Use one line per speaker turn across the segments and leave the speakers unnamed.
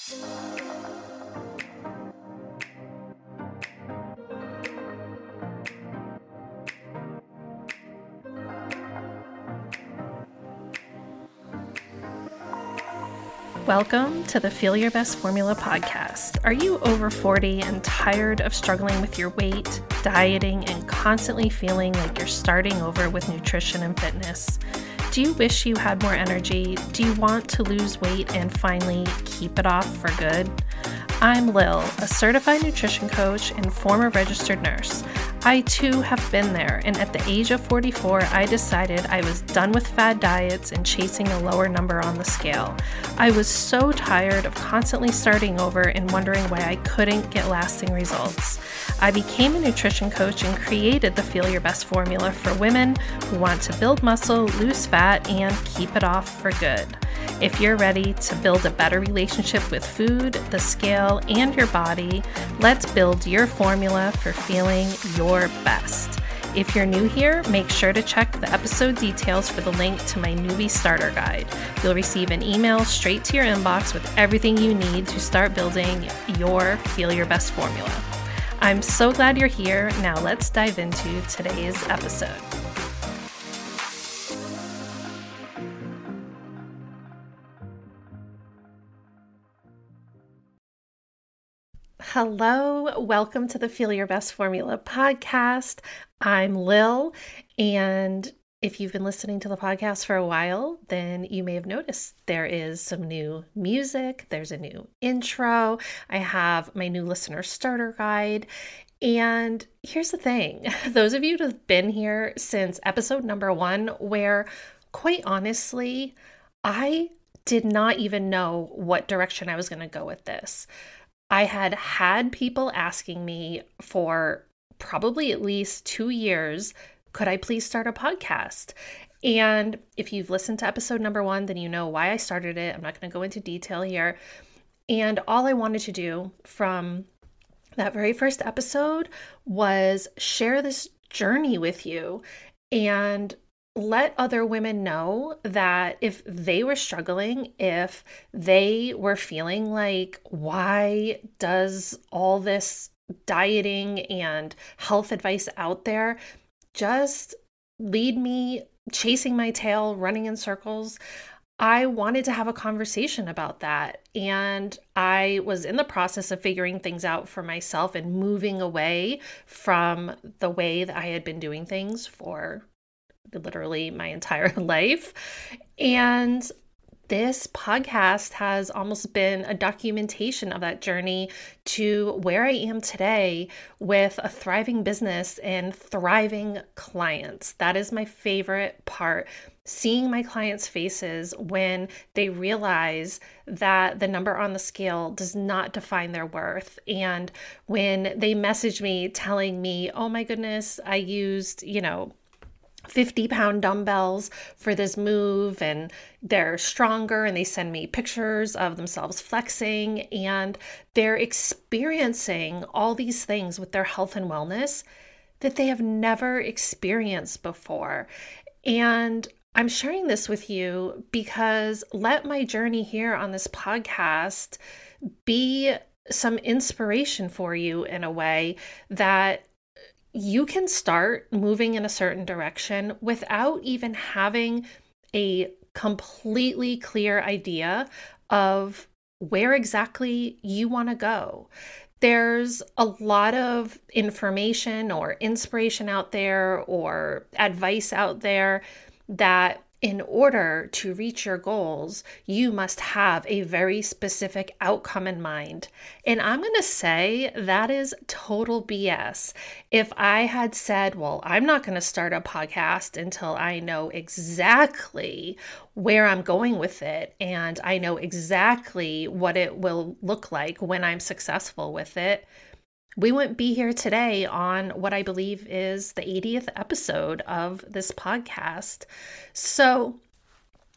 Welcome to the Feel Your Best Formula podcast. Are you over 40 and tired of struggling with your weight, dieting, and constantly feeling like you're starting over with nutrition and fitness? Do you wish you had more energy? Do you want to lose weight and finally keep it off for good? I'm Lil, a certified nutrition coach and former registered nurse. I too have been there, and at the age of 44, I decided I was done with fad diets and chasing a lower number on the scale. I was so tired of constantly starting over and wondering why I couldn't get lasting results. I became a nutrition coach and created the Feel Your Best formula for women who want to build muscle, lose fat, and keep it off for good. If you're ready to build a better relationship with food, the scale, and your body, let's build your formula for feeling your best. If you're new here, make sure to check the episode details for the link to my newbie starter guide. You'll receive an email straight to your inbox with everything you need to start building your Feel Your Best formula. I'm so glad you're here. Now let's dive into today's episode. Hello, welcome to the Feel Your Best Formula podcast. I'm Lil, and if you've been listening to the podcast for a while, then you may have noticed there is some new music, there's a new intro, I have my new listener starter guide, and here's the thing, those of you who have been here since episode number 1, where quite honestly, I did not even know what direction I was going to go with this. I had people asking me for probably at least 2 years, could I please start a podcast? And if you've listened to episode number 1, then you know why I started it. I'm not going to go into detail here. And all I wanted to do from that very first episode was share this journey with you and let other women know that if they were struggling, if they were feeling like, why does all this dieting and health advice out there just lead me chasing my tail, running in circles? I wanted to have a conversation about that. And I was in the process of figuring things out for myself and moving away from the way that I had been doing things for literally my entire life. And this podcast has almost been a documentation of that journey to where I am today with a thriving business and thriving clients. That is my favorite part. Seeing my clients' faces when they realize that the number on the scale does not define their worth. And when they message me telling me, oh my goodness, I used, 50-pound dumbbells for this move and they're stronger, and they send me pictures of themselves flexing, and they're experiencing all these things with their health and wellness that they have never experienced before. And I'm sharing this with you because let my journey here on this podcast be some inspiration for you in a way that you can start moving in a certain direction without even having a completely clear idea of where exactly you want to go. There's a lot of information or inspiration out there or advice out there that in order to reach your goals, you must have a very specific outcome in mind. And I'm going to say that is total BS. If I had said, well, I'm not going to start a podcast until I know exactly where I'm going with it, and I know exactly what it will look like when I'm successful with it, we wouldn't be here today on what I believe is the 80th episode of this podcast. So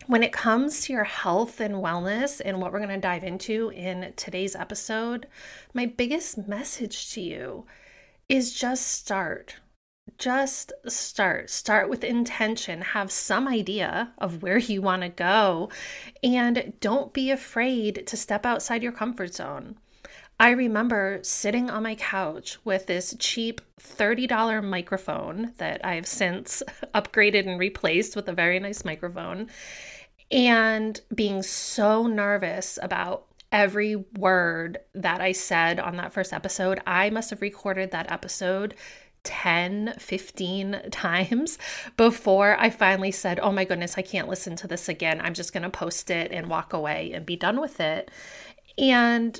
when it comes to your health and wellness and what we're going to dive into in today's episode, my biggest message to you is just start. just start. Start with intention. Have some idea of where you want to go. And don't be afraid to step outside your comfort zone. I remember sitting on my couch with this cheap $30 microphone that I've since upgraded and replaced with a very nice microphone, and being so nervous about every word that I said on that first episode. I must have recorded that episode 10, 15 times before I finally said, oh my goodness, I can't listen to this again. I'm just going to post it and walk away and be done with it. And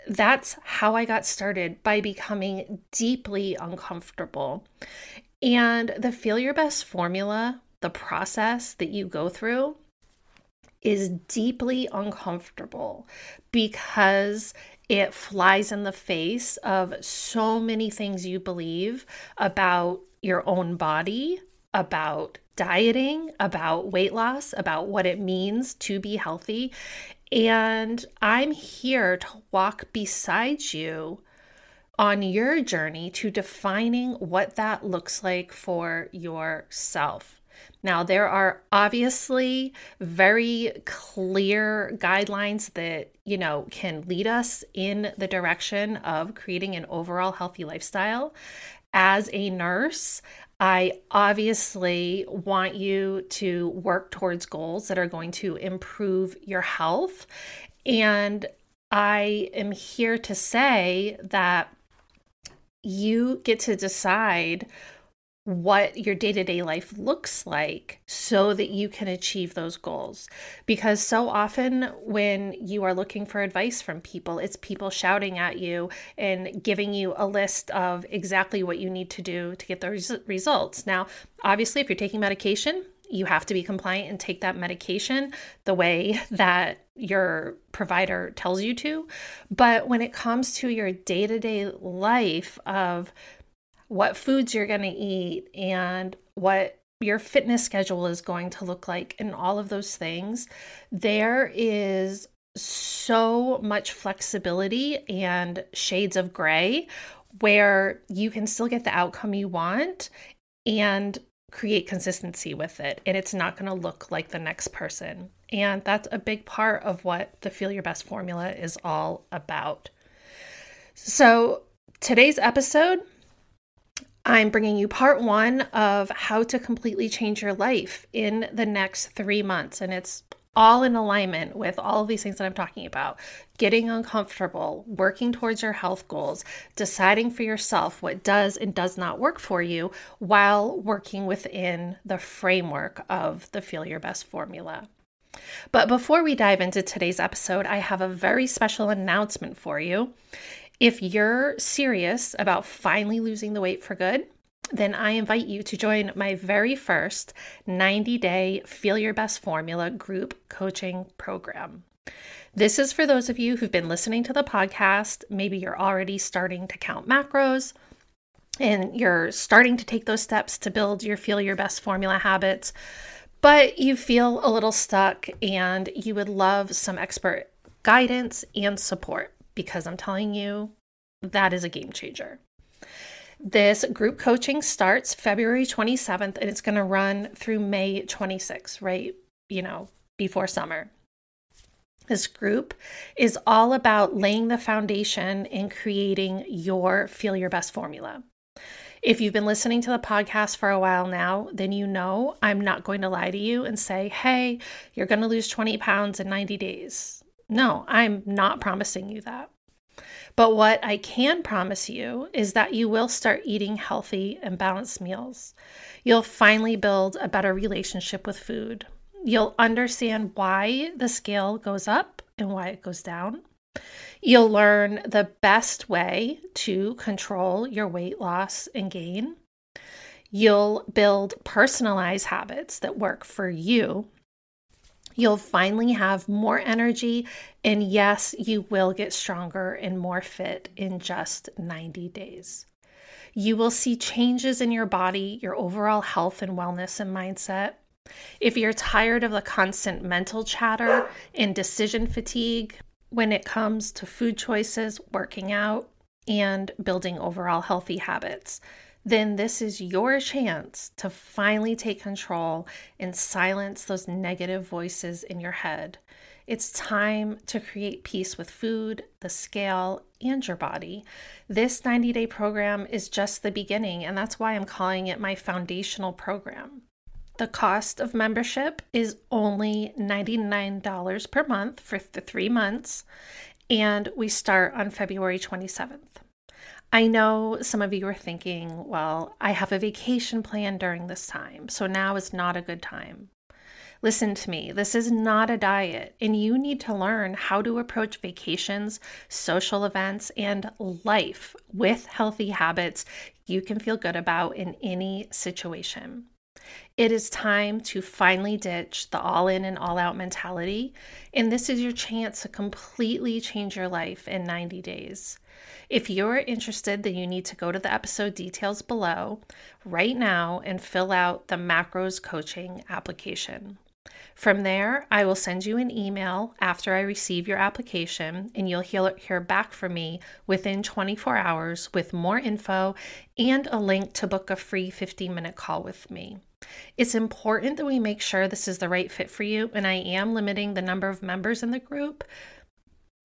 that's how I got started, by becoming deeply uncomfortable. And the Feel Your Best formula, the process that you go through, is deeply uncomfortable because it flies in the face of so many things you believe about your own body, about dieting, about weight loss, about what it means to be healthy. And I'm here to walk beside you on your journey to defining what that looks like for yourself. Now, there are obviously very clear guidelines that, can lead us in the direction of creating an overall healthy lifestyle. As a nurse, I obviously want you to work towards goals that are going to improve your health. And I am here to say that you get to decide what your day-to-day life looks like so that you can achieve those goals. Because so often when you are looking for advice from people, it's people shouting at you and giving you a list of exactly what you need to do to get those results. Now, obviously, if you're taking medication, you have to be compliant and take that medication the way that your provider tells you to. But when it comes to your day-to-day life of what foods you're going to eat and what your fitness schedule is going to look like and all of those things, there is so much flexibility and shades of gray where you can still get the outcome you want and create consistency with it. And it's not going to look like the next person. And that's a big part of what the Feel Your Best formula is all about. So today's episode, I'm bringing you part 1 of how to completely change your life in the next 3 months. And it's all in alignment with all of these things that I'm talking about. Getting uncomfortable, working towards your health goals, deciding for yourself what does and does not work for you while working within the framework of the Feel Your Best formula. But before we dive into today's episode, I have a very special announcement for you. If you're serious about finally losing the weight for good, then I invite you to join my very first 90-day Feel Your Best Formula group coaching program. This is for those of you who've been listening to the podcast. Maybe you're already starting to count macros and you're starting to take those steps to build your Feel Your Best formula habits, but you feel a little stuck and you would love some expert guidance and support, because I'm telling you, that is a game changer. This group coaching starts February 27th and it's going to run through May 26th, right? Before summer. This group is all about laying the foundation and creating your Feel Your Best formula. If you've been listening to the podcast for a while now, then you know I'm not going to lie to you and say, hey, you're going to lose 20 pounds in 90 days. No, I'm not promising you that. But what I can promise you is that you will start eating healthy and balanced meals. You'll finally build a better relationship with food. You'll understand why the scale goes up and why it goes down. You'll learn the best way to control your weight loss and gain. You'll build personalized habits that work for you. You'll finally have more energy, and yes, you will get stronger and more fit in just 90 days. You will see changes in your body, your overall health and wellness and mindset. If you're tired of the constant mental chatter and decision fatigue when it comes to food choices, working out, and building overall healthy habits, then this is your chance to finally take control and silence those negative voices in your head. It's time to create peace with food, the scale, and your body. This 90-day program is just the beginning, and that's why I'm calling it my foundational program. The cost of membership is only $99 per month for 3 months, and we start on February 27th. I know some of you are thinking, well, I have a vacation plan during this time, so now is not a good time. Listen to me, this is not a diet, and you need to learn how to approach vacations, social events, and life with healthy habits you can feel good about in any situation. It is time to finally ditch the all-in and all-out mentality, and this is your chance to completely change your life in 90 days. If you're interested, then you need to go to the episode details below right now and fill out the Macros Coaching application. From there, I will send you an email after I receive your application, and you'll hear back from me within 24 hours with more info and a link to book a free 15-minute call with me. It's important that we make sure this is the right fit for you, and I am limiting the number of members in the group.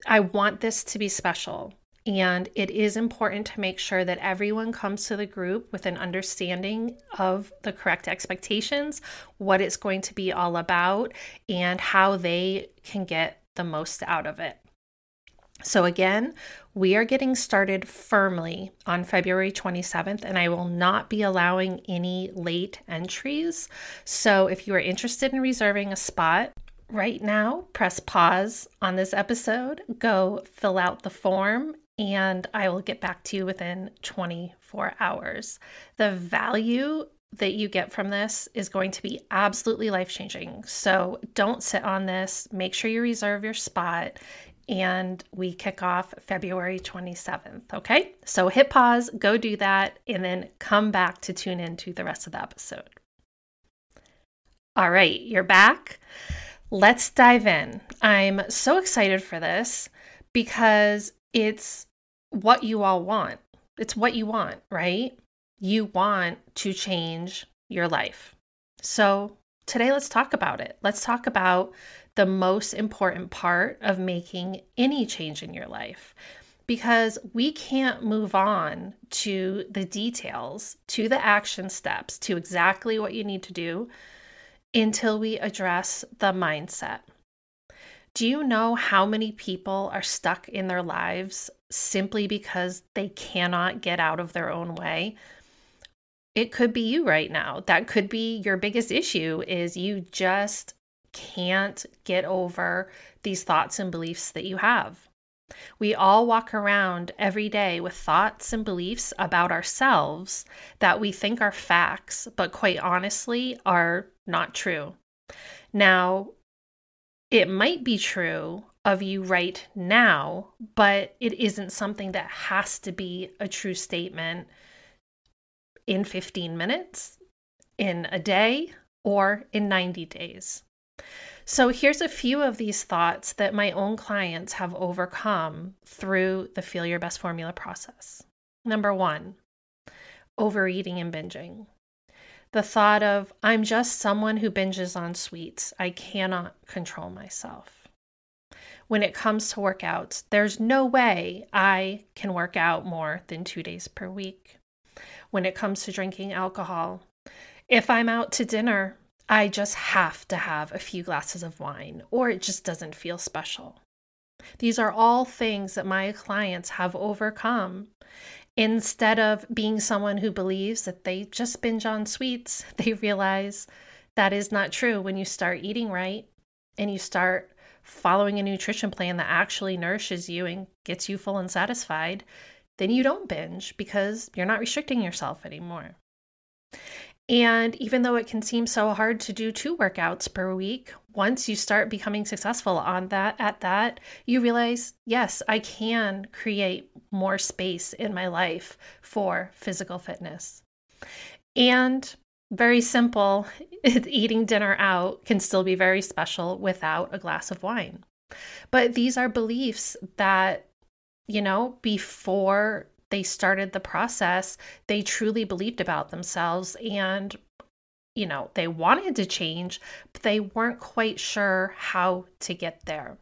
I want this to be special, and it is important to make sure that everyone comes to the group with an understanding of the correct expectations, what it's going to be all about, and how they can get the most out of it. So again, we are getting started firmly on February 27th, and I will not be allowing any late entries. So if you are interested in reserving a spot right now, press pause on this episode, go fill out the form, and I will get back to you within 24 hours. The value that you get from this is going to be absolutely life-changing. So don't sit on this. Make sure you reserve your spot, and we kick off February 27th, okay? So hit pause, go do that, and then come back to tune into the rest of the episode. All right, you're back. Let's dive in. I'm so excited for this because it's what you all want. It's what you want, right? You want to change your life. So today, let's talk about it. Let's talk about the most important part of making any change in your life, because we can't move on to the details, to the action steps, to exactly what you need to do until we address the mindset. Do you know how many people are stuck in their lives simply because they cannot get out of their own way? It could be you right now. That could be your biggest issue, is you just can't get over these thoughts and beliefs that you have. We all walk around every day with thoughts and beliefs about ourselves that we think are facts, but quite honestly are not true. Now, it might be true of you right now, but it isn't something that has to be a true statement in 15 minutes, in a day, or in 90 days. So here's a few of these thoughts that my own clients have overcome through the Feel Your Best Formula process. Number 1, overeating and binging. The thought of, I'm just someone who binges on sweets. I cannot control myself. When it comes to workouts, there's no way I can work out more than 2 days per week. When it comes to drinking alcohol, if I'm out to dinner, I just have to have a few glasses of wine, or it just doesn't feel special. These are all things that my clients have overcome. Instead of being someone who believes that they just binge on sweets, they realize that is not true. When you start eating right and you start following a nutrition plan that actually nourishes you and gets you full and satisfied, then you don't binge because you're not restricting yourself anymore. And even though it can seem so hard to do 2 workouts per week, once you start becoming successful at that, you realize, yes, I can create more space in my life for physical fitness. And very simple, eating dinner out can still be very special without a glass of wine. But these are beliefs that, before they started the process, they truly believed about themselves and, they wanted to change, but they weren't quite sure how to get there.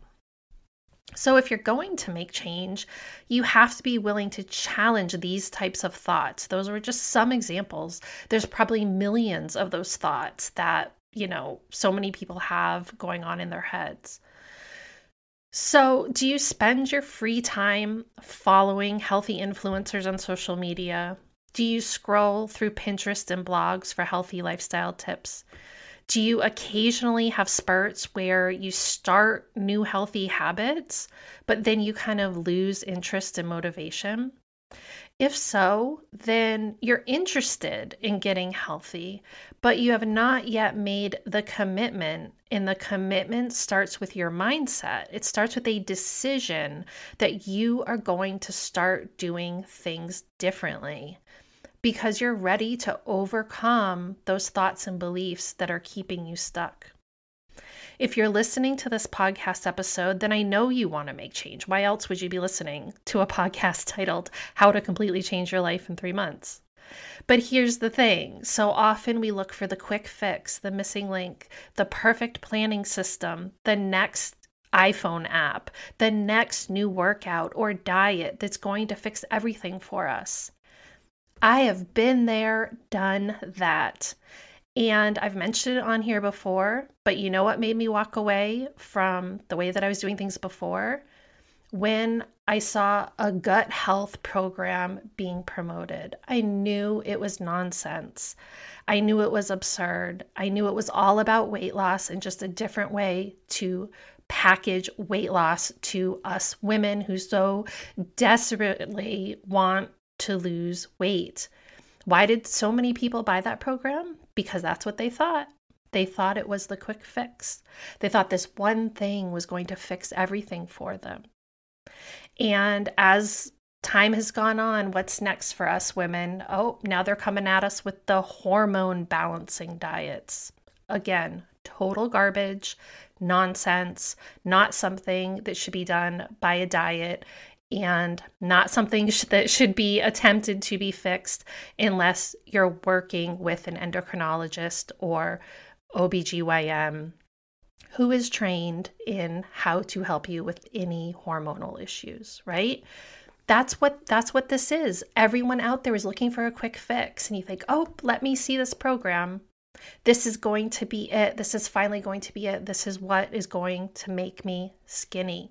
So if you're going to make change, you have to be willing to challenge these types of thoughts. Those were just some examples. There's probably millions of those thoughts that, so many people have going on in their heads. So do you spend your free time following healthy influencers on social media? Do you scroll through Pinterest and blogs for healthy lifestyle tips? Do you occasionally have spurts where you start new healthy habits, but then you kind of lose interest and motivation? If so, then you're interested in getting healthy, but you have not yet made the commitment. And the commitment starts with your mindset. It starts with a decision that you are going to start doing things differently, because you're ready to overcome those thoughts and beliefs that are keeping you stuck. If you're listening to this podcast episode, then I know you want to make change. Why else would you be listening to a podcast titled How to Completely Change Your Life in 3 Months? But here's the thing. So often we look for the quick fix, the missing link, the perfect planning system, the next iPhone app, the next new workout or diet that's going to fix everything for us. I have been there, done that. And I've mentioned it on here before, but you know what made me walk away from the way that I was doing things before? When I saw a gut health program being promoted. I knew it was nonsense. I knew it was absurd. I knew it was all about weight loss and just a different way to package weight loss to us women who so desperately want to lose weight. Why did so many people buy that program? Because that's what they thought. They thought it was the quick fix. They thought this one thing was going to fix everything for them. And as time has gone on, what's next for us women? Oh, now they're coming at us with the hormone balancing diets. Again, total garbage, nonsense, not something that should be done by a diet, and not something that should be attempted to be fixed unless you're working with an endocrinologist or OBGYN who is trained in how to help you with any hormonal issues, right? That's what this is. Everyone out there is looking for a quick fix, and you think, oh, let me see this program. This is going to be it. This is finally going to be it. This is what is going to make me skinny.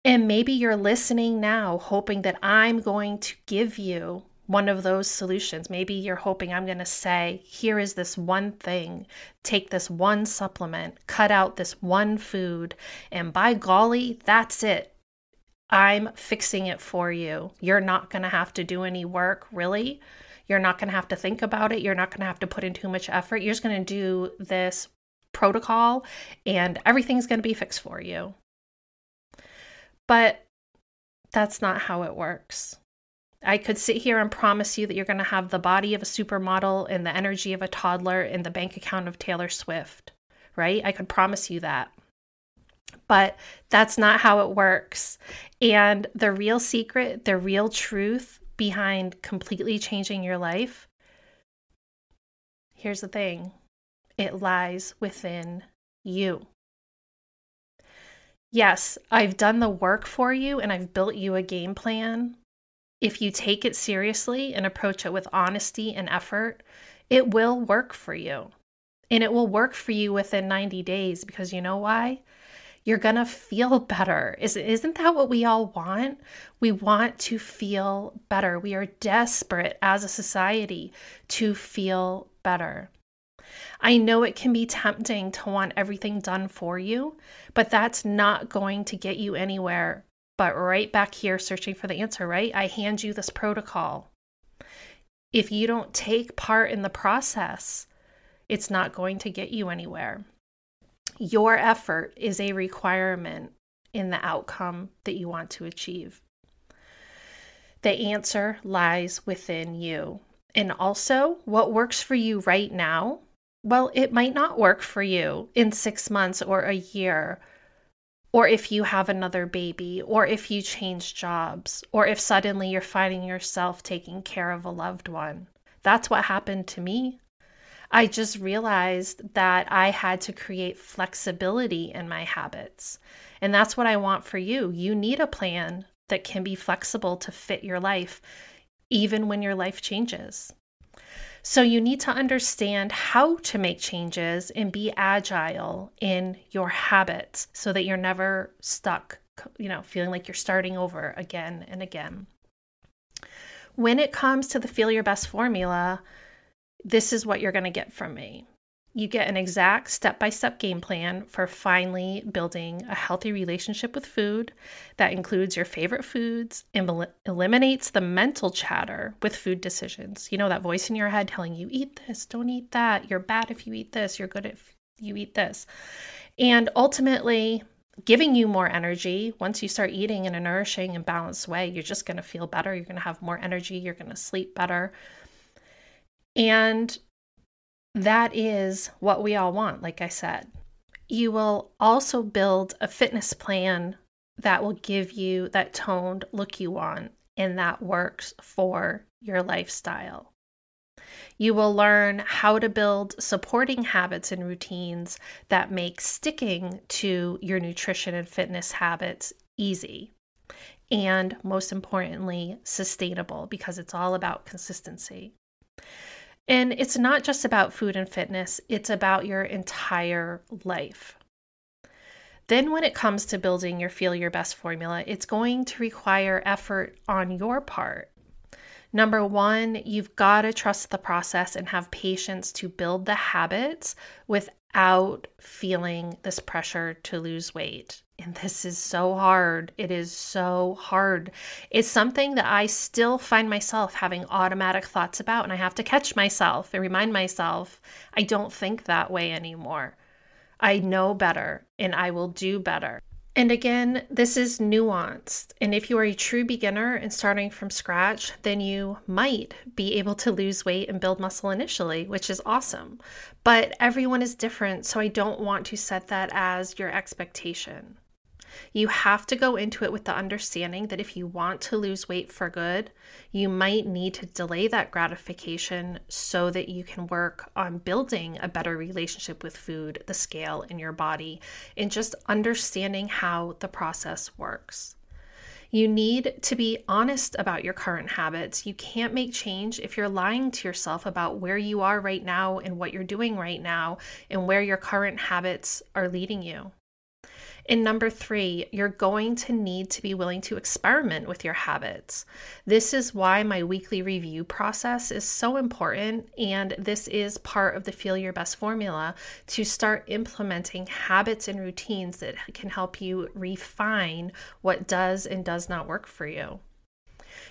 And maybe you're listening now hoping that I'm going to give you one of those solutions. Maybe you're hoping I'm going to say, here is this one thing, take this one supplement, cut out this one food, and by golly, that's it. I'm fixing it for you. You're not going to have to do any work, really. You're not going to have to think about it. You're not going to have to put in too much effort. You're just going to do this protocol and everything's going to be fixed for you. But that's not how it works. I could sit here and promise you that you're going to have the body of a supermodel and the energy of a toddler and the bank account of Taylor Swift, right? I could promise you that. But that's not how it works. And the real secret, the real truth behind completely changing your life, here's the thing. It lies within you. Yes, I've done the work for you and I've built you a game plan. If you take it seriously and approach it with honesty and effort, it will work for you. And it will work for you within 90 days because you know why? You're going to feel better. Isn't that what we all want? We want to feel better. We are desperate as a society to feel better. I know it can be tempting to want everything done for you, but that's not going to get you anywhere. But right back here searching for the answer, right? I hand you this protocol. If you don't take part in the process, it's not going to get you anywhere. Your effort is a requirement in the outcome that you want to achieve. The answer lies within you. And also, what works for you right now, well, it might not work for you in 6 months or a year, or if you have another baby, or if you change jobs, or if suddenly you're finding yourself taking care of a loved one. That's what happened to me. I just realized that I had to create flexibility in my habits. And that's what I want for you. You need a plan that can be flexible to fit your life, even when your life changes. So you need to understand how to make changes and be agile in your habits so that you're never stuck, feeling like you're starting over again and again. When it comes to the Feel Your Best formula, this is what you're going to get from me. You get an exact step-by-step game plan for finally building a healthy relationship with food that includes your favorite foods and eliminates the mental chatter with food decisions. You know, that voice in your head telling you, eat this, don't eat that. You're bad if you eat this. You're good if you eat this. And ultimately, giving you more energy. Once you start eating in a nourishing and balanced way, you're just going to feel better. You're going to have more energy. You're going to sleep better. And that is what we all want, like I said. You will also build a fitness plan that will give you that toned look you want and that works for your lifestyle. You will learn how to build supporting habits and routines that make sticking to your nutrition and fitness habits easy. And most importantly, sustainable, because it's all about consistency. And it's not just about food and fitness, it's about your entire life. Then when it comes to building your Feel Your Best formula, it's going to require effort on your part. Number one, you've got to trust the process and have patience to build the habits without feeling this pressure to lose weight. And this is so hard. It is so hard. It's something that I still find myself having automatic thoughts about, and I have to catch myself and remind myself, I don't think that way anymore. I know better and I will do better. And again, this is nuanced. And if you are a true beginner and starting from scratch, then you might be able to lose weight and build muscle initially, which is awesome. But everyone is different, so I don't want to set that as your expectation. You have to go into it with the understanding that if you want to lose weight for good, you might need to delay that gratification so that you can work on building a better relationship with food, the scale in your body, and just understanding how the process works. You need to be honest about your current habits. You can't make change if you're lying to yourself about where you are right now and what you're doing right now and where your current habits are leading you. And number three, you're going to need to be willing to experiment with your habits. This is why my weekly review process is so important, and this is part of the Feel Your Best formula to start implementing habits and routines that can help you refine what does and does not work for you.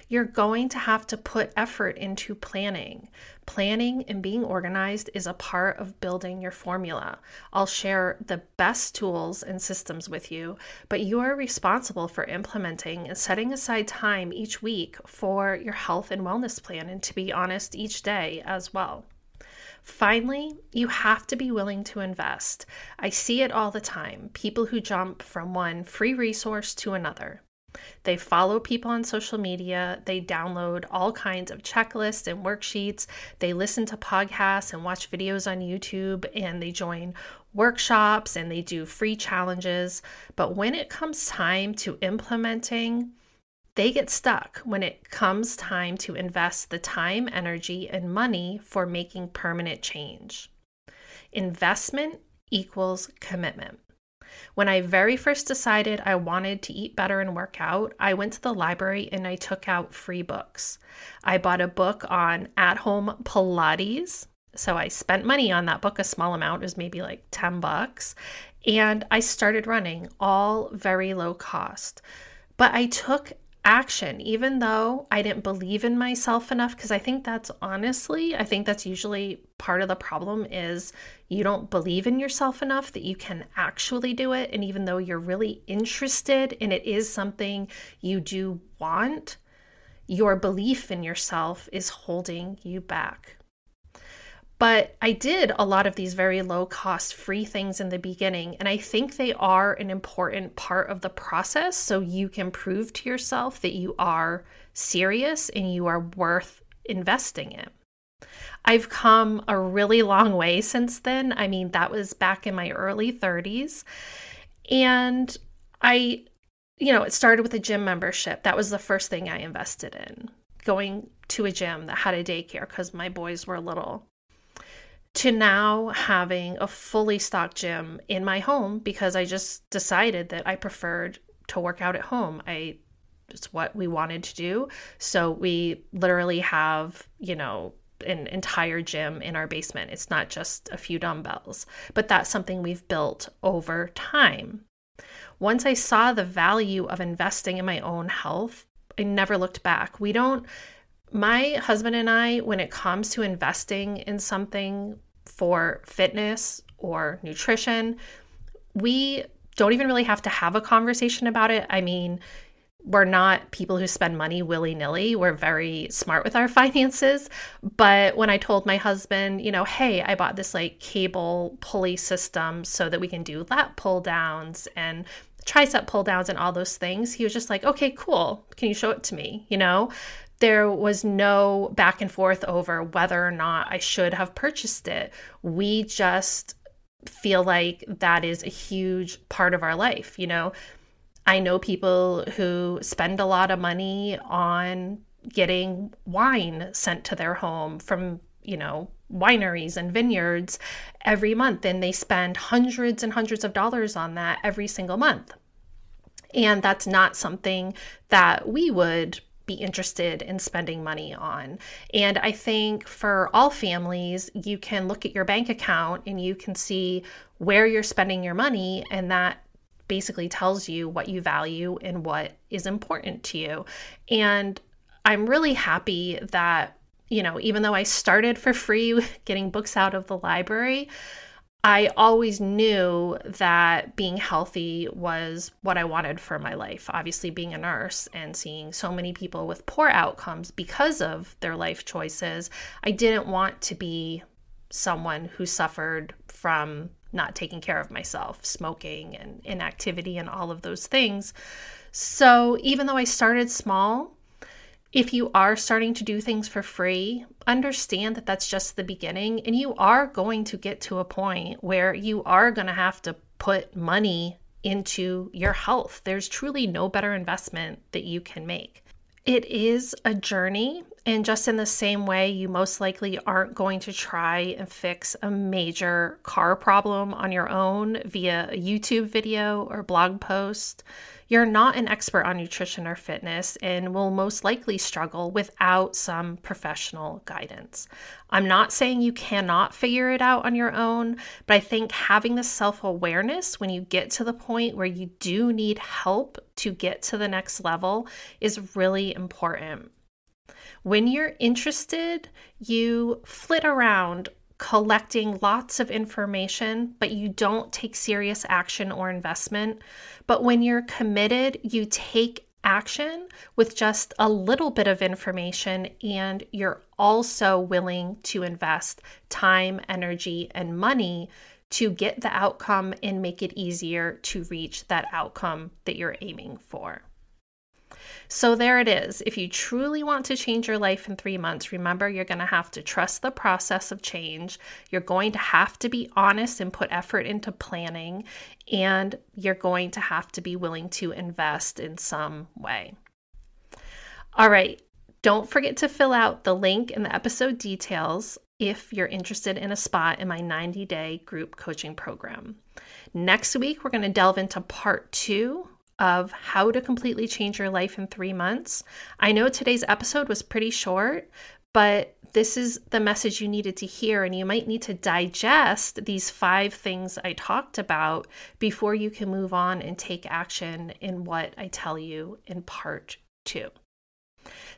You're going to have to put effort into planning. Planning and being organized is a part of building your formula. I'll share the best tools and systems with you, but you are responsible for implementing and setting aside time each week for your health and wellness plan, and to be honest, each day as well. Finally, you have to be willing to invest. I see it all the time. People who jump from one free resource to another. They follow people on social media, they download all kinds of checklists and worksheets, they listen to podcasts and watch videos on YouTube, and they join workshops and they do free challenges. But when it comes time to implementing, they get stuck when it comes time to invest the time, energy, and money for making permanent change. Investment equals commitment. When I very first decided I wanted to eat better and work out, I went to the library and I took out free books. I bought a book on at-home Pilates. So I spent money on that book, a small amount, it was maybe like $10. And I started running, all very low cost. But I took action, even though I didn't believe in myself enough, because I think that's usually part of the problem is you don't believe in yourself enough that you can actually do it. And even though you're really interested and it is something you do want, your belief in yourself is holding you back. But I did a lot of these very low cost free things in the beginning. And I think they are an important part of the process so you can prove to yourself that you are serious and you are worth investing in. I've come a really long way since then. I mean, that was back in my early 30s. And it started with a gym membership. That was the first thing I invested in, going to a gym that had a daycare because my boys were little, to now having a fully stocked gym in my home because I just decided that I preferred to work out at home. It's what we wanted to do. So we literally have, an entire gym in our basement. It's not just a few dumbbells, but that's something we've built over time. Once I saw the value of investing in my own health, I never looked back. My husband and I, when it comes to investing in something for fitness or nutrition, we don't even really have to have a conversation about it. I mean, we're not people who spend money willy-nilly. We're very smart with our finances. But when I told my husband, hey, I bought this cable pulley system so that we can do lat pull downs and tricep pull downs and all those things, he was just like, okay, cool. Can you show it to me? There was no back and forth over whether or not I should have purchased it. We just feel like that is a huge part of our life. I know people who spend a lot of money on getting wine sent to their home from, wineries and vineyards every month, and they spend hundreds and hundreds of dollars on that every single month. And that's not something that we would be interested in spending money on. And I think for all families, you can look at your bank account and you can see where you're spending your money, and that basically tells you what you value and what is important to you. And I'm really happy that, even though I started for free getting books out of the library, I always knew that being healthy was what I wanted for my life. Obviously, being a nurse and seeing so many people with poor outcomes because of their life choices, I didn't want to be someone who suffered from not taking care of myself, smoking and inactivity and all of those things. So even though I started small, if you are starting to do things for free, understand that that's just the beginning, and you are going to get to a point where you are going to have to put money into your health. There's truly no better investment that you can make. It is a journey, and just in the same way, you most likely aren't going to try and fix a major car problem on your own via a YouTube video or blog post. You're not an expert on nutrition or fitness and will most likely struggle without some professional guidance. I'm not saying you cannot figure it out on your own, but I think having the self-awareness when you get to the point where you do need help to get to the next level is really important. When you're interested, you flit around collecting lots of information, but you don't take serious action or investment. But when you're committed, you take action with just a little bit of information, and you're also willing to invest time, energy, and money to get the outcome and make it easier to reach that outcome that you're aiming for. So there it is. If you truly want to change your life in 3 months, remember you're going to have to trust the process of change. You're going to have to be honest and put effort into planning, and you're going to have to be willing to invest in some way. All right. Don't forget to fill out the link in the episode details if you're interested in a spot in my 90-day group coaching program. Next week, we're going to delve into part 2 of how to completely change your life in 3 months. I know today's episode was pretty short, but this is the message you needed to hear, and you might need to digest these 5 things I talked about before you can move on and take action in what I tell you in part 2.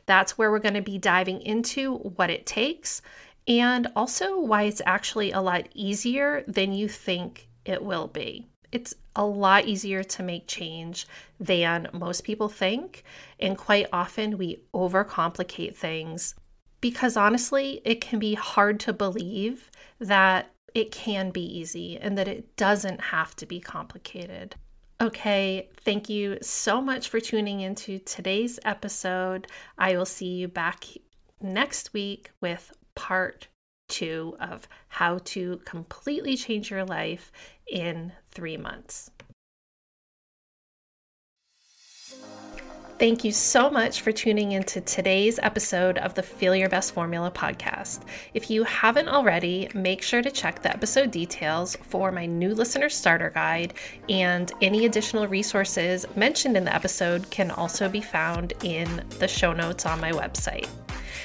That's where we're going to be diving into what it takes and also why it's actually a lot easier than you think it will be. It's a lot easier to make change than most people think, and quite often we overcomplicate things because honestly, it can be hard to believe that it can be easy and that it doesn't have to be complicated. Okay, thank you so much for tuning into today's episode. I will see you back next week with part 2 of how to completely change your life in 3 months. Thank you so much for tuning into today's episode of the Feel Your Best Formula podcast. If you haven't already, make sure to check the episode details for my new listener starter guide, and any additional resources mentioned in the episode can also be found in the show notes on my website.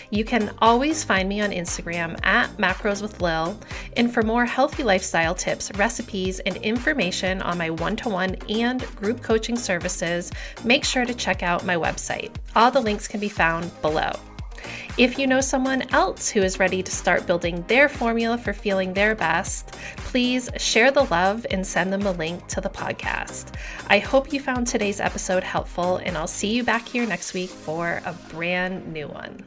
You can always find me on Instagram at Macros with Lil, and for more healthy lifestyle tips, recipes, and information on my one-to-one and group coaching services, make sure to check out my website. All the links can be found below. If you know someone else who is ready to start building their formula for feeling their best, please share the love and send them a link to the podcast. I hope you found today's episode helpful, and I'll see you back here next week for a brand new one.